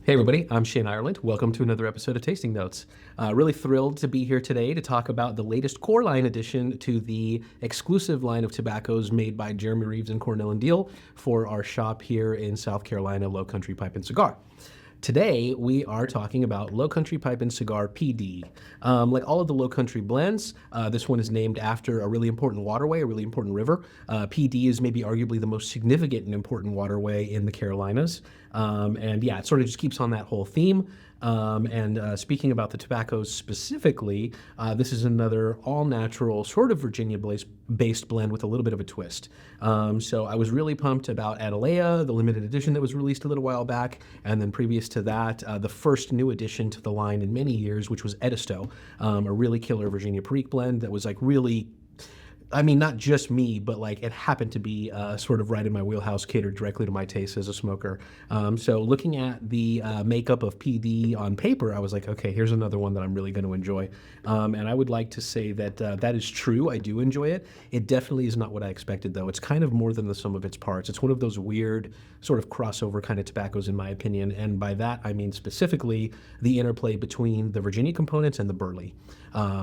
Hey everybody, I'm Shane Ireland. Welcome to another episode of Tasting Notes. Really thrilled to be here today to talk about the latest core line addition to the exclusive line of tobaccos made by Jeremy Reeves and Cornell Diehl for our shop here in South Carolina, Low Country Pipe and Cigar. Today, we are talking about Low Country Pipe and Cigar Pee Dee. Like all of the Low Country blends, this one is named after a really important waterway, a really important river. Pee Dee is maybe arguably the most significant and important waterway in the Carolinas. And yeah, it sort of just keeps on that whole theme. Speaking about the tobaccos specifically, this is another all-natural, sort of Virginia-based blend with a little bit of a twist. So I was really pumped about Atalaya, the limited edition that was released a little while back, and then previous to that, the first new addition to the line in many years, which was Edisto, a really killer Virginia Perique blend that was like really, I mean, not just me, but like it happened to be sort of right in my wheelhouse, catered directly to my taste as a smoker. So looking at the makeup of Pee Dee on paper, I was like, okay, here's another one that I'm really going to enjoy. And I would like to say that that is true. I do enjoy it. It definitely is not what I expected, though. It's kind of more than the sum of its parts. It's one of those weird sort of crossover kind of tobaccos, in my opinion. And by that, I mean specifically the interplay between the Virginia components and the Burley.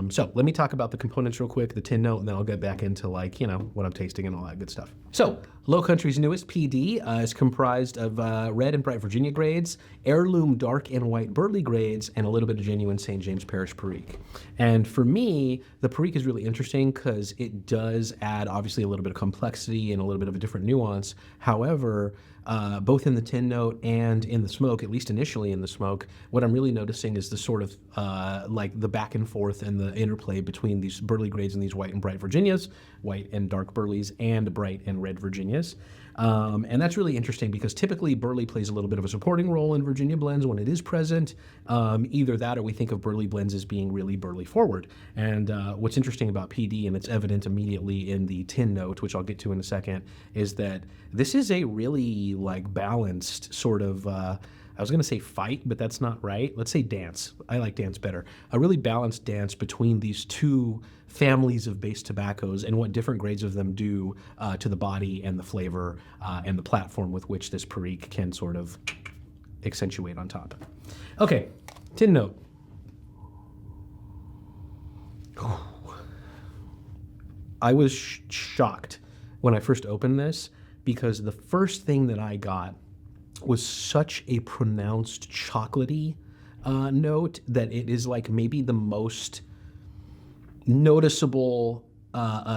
So let me talk about the components real quick, the tin note, and then I'll get back into like, you know, what I'm tasting and all that good stuff. So Low Country's newest Pee Dee is comprised of red and bright Virginia grades, heirloom dark and white Burley grades, and a little bit of genuine St. James Parish Perique. And for me, the Perique is really interesting because it does add obviously a little bit of complexity and a little bit of a different nuance. However, both in the tin note and in the smoke, at least initially in the smoke, what I'm really noticing is the sort of like the back and forth and the interplay between these Burley grades and these white and bright Virginias, white and dark Burleys, and bright and red Virginias. And that's really interesting because typically Burley plays a little bit of a supporting role in Virginia blends when it is present. Either that or we think of Burley blends as being really Burley forward. And what's interesting about Pee Dee, and it's evident immediately in the tin note, which I'll get to in a second, is that this is a really like balanced sort of I was going to say fight, but that's not right. Let's say dance. I like dance better. A really balanced dance between these two families of base tobaccos and what different grades of them do to the body and the flavor and the platform with which this Perique can sort of accentuate on top. Okay, tin note. I was shocked when I first opened this because the first thing that I got was such a pronounced chocolatey note that it is like maybe the most noticeable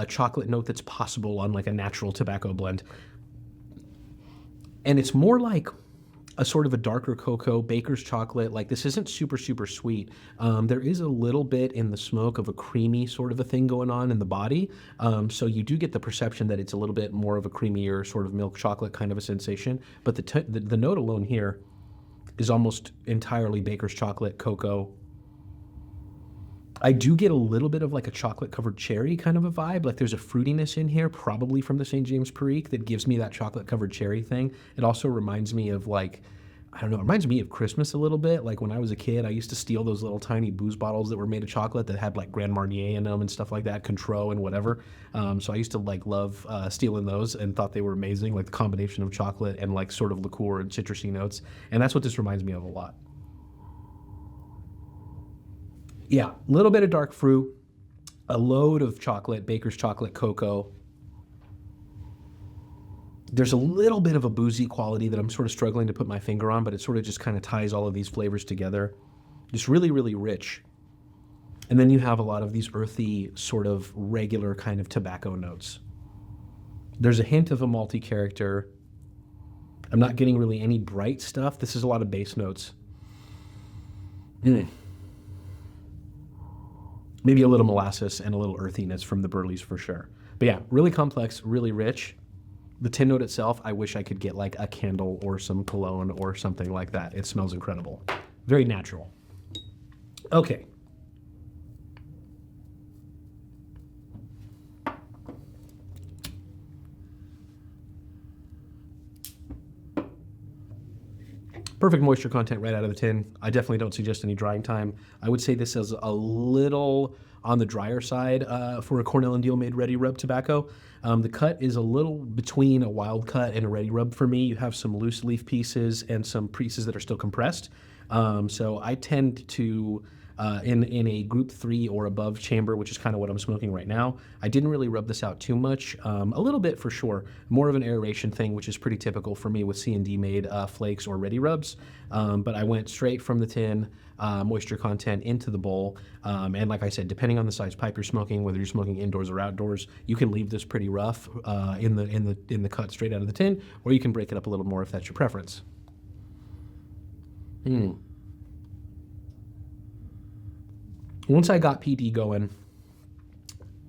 chocolate note that's possible on like a natural tobacco blend. And it's more like a sort of a darker cocoa, baker's chocolate. Like this isn't super, super sweet. There is a little bit in the smoke of a creamy sort of a thing going on in the body. So you do get the perception that it's a little bit more of a creamier sort of milk chocolate kind of a sensation. But the note alone here is almost entirely baker's chocolate, cocoa. I do get a little bit of like a chocolate covered cherry kind of a vibe. Like there's a fruitiness in here, probably from the St. James Perique, that gives me that chocolate covered cherry thing. It also reminds me of like, I don't know, it reminds me of Christmas a little bit. Like when I was a kid, I used to steal those little tiny booze bottles that were made of chocolate that had like Grand Marnier in them and stuff like that, Cointreau and whatever. So I used to like love stealing those and thought they were amazing, like the combination of chocolate and like sort of liqueur and citrusy notes. And that's what this reminds me of a lot. Yeah, a little bit of dark fruit, a load of chocolate, baker's chocolate, cocoa. There's a little bit of a boozy quality that I'm sort of struggling to put my finger on, but it sort of just kind of ties all of these flavors together. Just really, really rich. And then you have a lot of these earthy, sort of regular kind of tobacco notes. There's a hint of a malty character. I'm not getting really any bright stuff. This is a lot of base notes. Maybe a little molasses and a little earthiness from the Burleys for sure. But yeah, really complex, really rich. The tin note itself, I wish I could get like a candle or some cologne or something like that. It smells incredible. Very natural. Okay. Perfect moisture content right out of the tin. I definitely don't suggest any drying time. I would say this is a little on the drier side for a Cornell Diehl made ready rub tobacco. The cut is a little between a wild cut and a ready rub for me. You have some loose leaf pieces and some pieces that are still compressed. So I tend to, in a group 3 or above chamber, which is kind of what I'm smoking right now, I didn't really rub this out too much. A little bit for sure. More of an aeration thing, which is pretty typical for me with C&D made flakes or ready rubs. But I went straight from the tin, moisture content into the bowl. And like I said, depending on the size pipe you're smoking, whether you're smoking indoors or outdoors, you can leave this pretty rough in the cut straight out of the tin, or you can break it up a little more if that's your preference. Once I got Pee Dee going,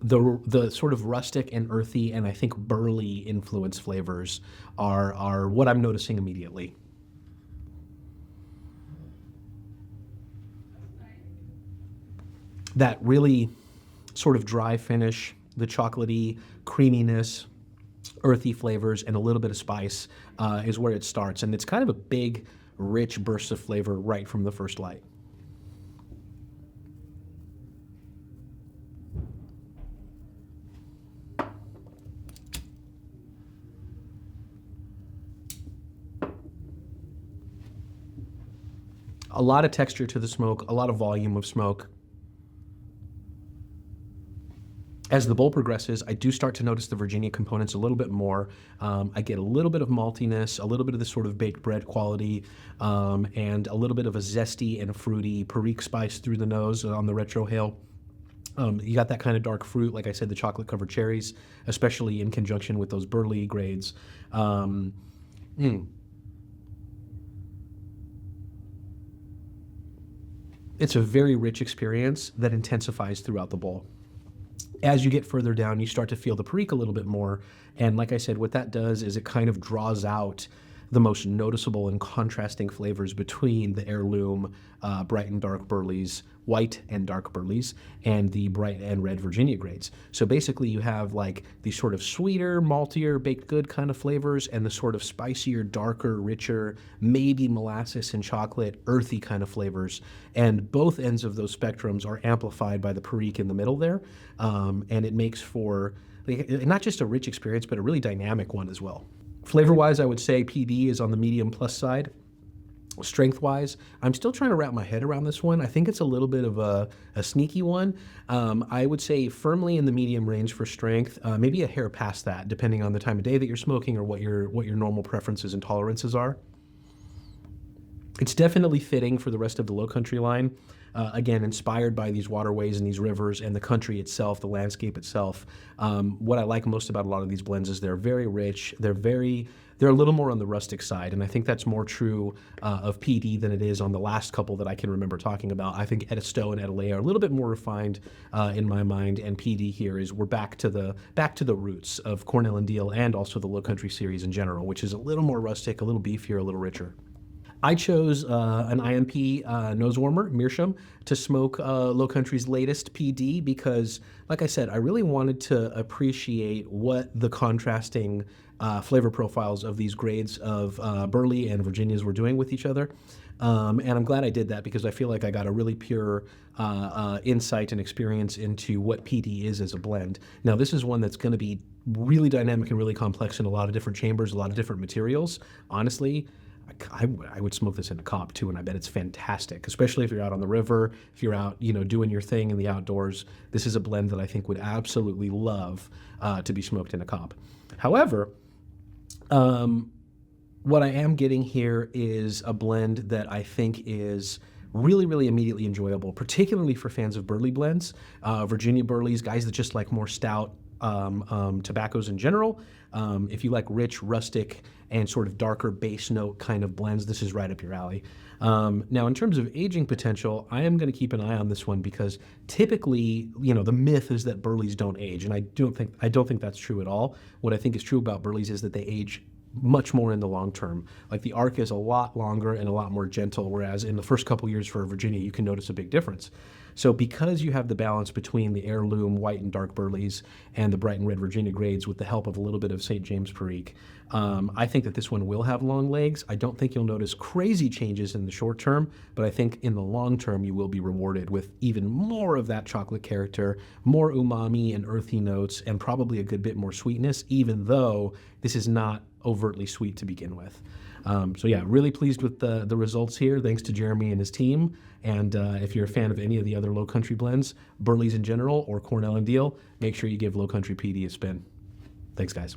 the sort of rustic and earthy and I think burley influence flavors are what I'm noticing immediately. That really sort of dry finish, the chocolatey creaminess, earthy flavors, and a little bit of spice is where it starts. And it's kind of a big, rich burst of flavor right from the first light. A lot of texture to the smoke, a lot of volume of smoke. As the bowl progresses, I do start to notice the Virginia components a little bit more. I get a little bit of maltiness, a little bit of this sort of baked bread quality, and a little bit of a zesty and fruity Perique spice through the nose on the retrohale. You got that kind of dark fruit, like I said, the chocolate-covered cherries, especially in conjunction with those burley grades. It's a very rich experience that intensifies throughout the bowl. As you get further down, you start to feel the Perique a little bit more. And like I said, what that does is it kind of draws out the most noticeable and contrasting flavors between the heirloom bright and dark burleys, white and dark burleys, and the bright and red Virginia grades. So basically you have like these sort of sweeter, maltier, baked good kind of flavors and the sort of spicier, darker, richer, maybe molasses and chocolate, earthy kind of flavors. And both ends of those spectrums are amplified by the Perique in the middle there. And it makes for not just a rich experience, but a really dynamic one as well. Flavor-wise, I would say Pee Dee is on the medium plus side. Strength-wise, I'm still trying to wrap my head around this one. I think it's a little bit of a sneaky one. I would say firmly in the medium range for strength, maybe a hair past that, depending on the time of day that you're smoking or what your normal preferences and tolerances are. It's definitely fitting for the rest of the Low Country line. Again, inspired by these waterways and these rivers and the country itself, the landscape itself. What I like most about a lot of these blends is they're very rich. They're a little more on the rustic side, and I think that's more true of Pee Dee than it is on the last couple that I can remember talking about. I think Edisto and Edelay are a little bit more refined in my mind, and Pee Dee here is we're back to the roots of Cornell and Diehl and also the Low Country series in general, which is a little more rustic, a little beefier, a little richer. I chose an IMP nose warmer, Meerschaum, to smoke Low Country's latest Pee Dee because, like I said, I really wanted to appreciate what the contrasting flavor profiles of these grades of Burley and Virginias were doing with each other. And I'm glad I did that because I feel like I got a really pure insight and experience into what Pee Dee is as a blend. Now, this is one that's going to be really dynamic and really complex in a lot of different chambers, a lot of different materials. Honestly, I would smoke this in a cop too, and I bet it's fantastic, especially if you're out on the river, if you're out, doing your thing in the outdoors. This is a blend that I think would absolutely love to be smoked in a cop. However, what I am getting here is a blend that I think is really, really immediately enjoyable, particularly for fans of Burley blends, Virginia Burleys, guys that just like more stout tobaccos in general. If you like rich, rustic, and sort of darker base note kind of blends, this is right up your alley. Now, in terms of aging potential, I am going to keep an eye on this one because typically, the myth is that Burleys don't age, and I don't think that's true at all. What I think is true about Burleys is that they age much more in the long term. Like the arc is a lot longer and a lot more gentle, whereas in the first couple years for Virginia, you can notice a big difference. So because you have the balance between the heirloom white and dark Burleys and the bright and red Virginia grades with the help of a little bit of St. James Perique, I think that this one will have long legs. I don't think you'll notice crazy changes in the short term, but I think in the long term you will be rewarded with even more of that chocolate character, more umami and earthy notes, and probably a good bit more sweetness, even though this is not overtly sweet to begin with. So yeah, really pleased with the results here. Thanks to Jeremy and his team. And if you're a fan of any of the other Low Country blends, Burleys in general, or Cornell and Diehl, make sure you give Low Country Pee Dee a spin. Thanks, guys.